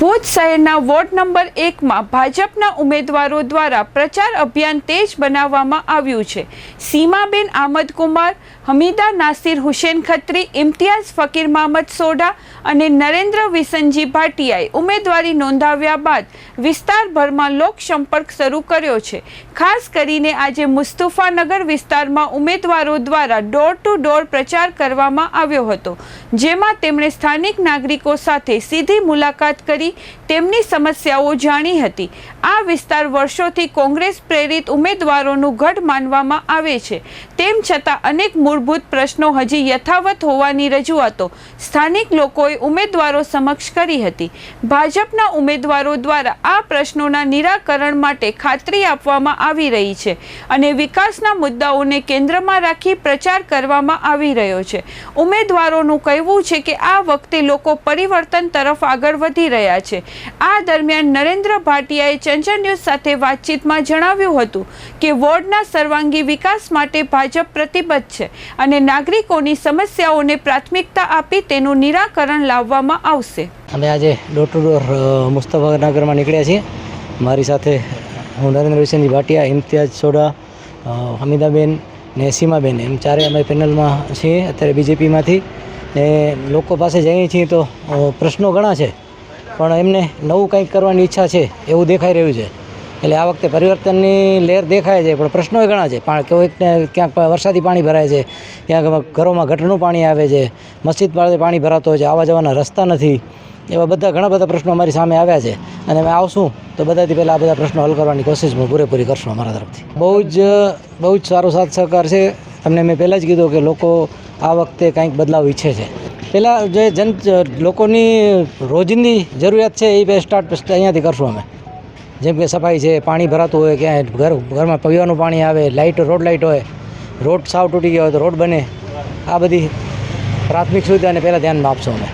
ભુજ શહેરના ward number 1માં ભાજપના ઉમેદવારો દ્વારા પ્રચાર અભિયાન તેજ બનાવવામાં આવ્યું છે। સીમાબેન આમદ કુમાર, હમીદા નાસિર હુસેન ખત્રી, ઇમ્તિયાઝ ફકીર મહમદ સોઢા અને નરેન્દ્ર વિસનજી ભાટિયાએ ઉમેદવારી નોંધાવ્યા બાદ વિસ્તારભરમાં લોકસંપર્ક શરૂ કર્યો છે। ખાસ કરીને આજે મુસ્તફાનગર વિસ્તારમાં ઉમેદવારો દ્વારા ડોર ટુ ડોર પ્રચાર કરવામાં આવ્યો હતો, જેમાં તેમણે સ્થાનિક નાગરિકો સાથે સીધી મુલાકાત કરી તેમની સમસ્યાઓ જાણી હતી। આ વિસ્તાર વર્ષોથી કોંગ્રેસ પ્રેરિત ઉમેદવારોનું ગઢ માનવામાં આવે છે, તેમ છતાં અનેક મૂળભૂત પ્રશ્નો હજી યથાવત હોવાની રજૂઆતો સ્થાનિક લોકોએ ઉમેદવારો સમક્ષ કરી હતી। ભાજપના ઉમેદવારો દ્વારા આ પ્રશ્નોના નિરાકરણ માટે ખાતરી આપવામાં આવી રહી છે અને વિકાસના મુદ્દાઓને કેન્દ્રમાં રાખી પ્રચાર કરવામાં આવી રહ્યો છે। ઉમેદવારોનું કહેવું છે કે આ વખતે લોકો પરિવર્તન તરફ આગળ વધી રહ્યા છે। આ દરમિયાન નરેન્દ્ર ભાટિયાએ ચંચળ ન્યૂઝ સાથે વાતચીતમાં જણાવ્યું હતું કે વોર્ડના સર્વાંગી વિકાસ માટે ભાજપ પ્રતિબદ્ધ છે અને નાગરિકોની સમસ્યાઓને પ્રાથમિકતા આપી તેનું નિરાકરણ લાવવામાં આવશે। અમે આજે ડોર ટુ ડોર મુસ્તફાનગરમાં નીકળ્યા છીએ। મારી સાથે હું નરેન્દ્ર વિસનજી ભાટિયા, ઇમ્તિયાઝ સોઢા, હમીદાબેન ને સીમાબેન, એમ ચારે અમે પેનલમાં છીએ અત્યારે બીજેપીમાંથી। ને લોકો પાસે જઈએ છીએ તો પ્રશ્નો ઘણા છે, પણ એમને નવું કંઈક કરવાની ઈચ્છા છે એવું દેખાઈ રહ્યું છે। એટલે આ વખતે પરિવર્તનની લહેર દેખાય છે, પણ પ્રશ્નોય ઘણા છે। કોઈકને ક્યાંક વરસાદી પાણી ભરાય છે, ક્યાંક ઘરોમાં ગટરનું પાણી આવે છે, મસ્જિદ પાસે પાણી ભરાતો હોય છે, આવવા જવાના રસ્તા નથી। એવા ઘણા બધા પ્રશ્નો અમારી સામે આવ્યા છે અને અમે આવશું તો બધાથી પહેલાં આ બધા પ્રશ્નો હલ કરવાની કોશિશ પૂરેપૂરી કરશું અમારા તરફથી। બહુ જ સારો સાથ સહકાર છે। તમને મેં પહેલાં જ કીધું કે લોકો આ વખતે કંઈક બદલાવ ઈચ્છે છે। પહેલાં જે લોકોની રોજની જરૂરિયાત છે એ સ્ટાર્ટ અહીંયાથી કરશું અમે। જેમ કે સફાઈ છે, પાણી ભરાતું હોય, ક્યાંય ઘરમાં પીવાનું પાણી આવે, રોડ લાઇટ હોય, રોડ સાવ તૂટી ગયા હોય તો રોડ બને, આ બધી પ્રાથમિક સુવિધાને પહેલાં ધ્યાનમાં આપશું અમે।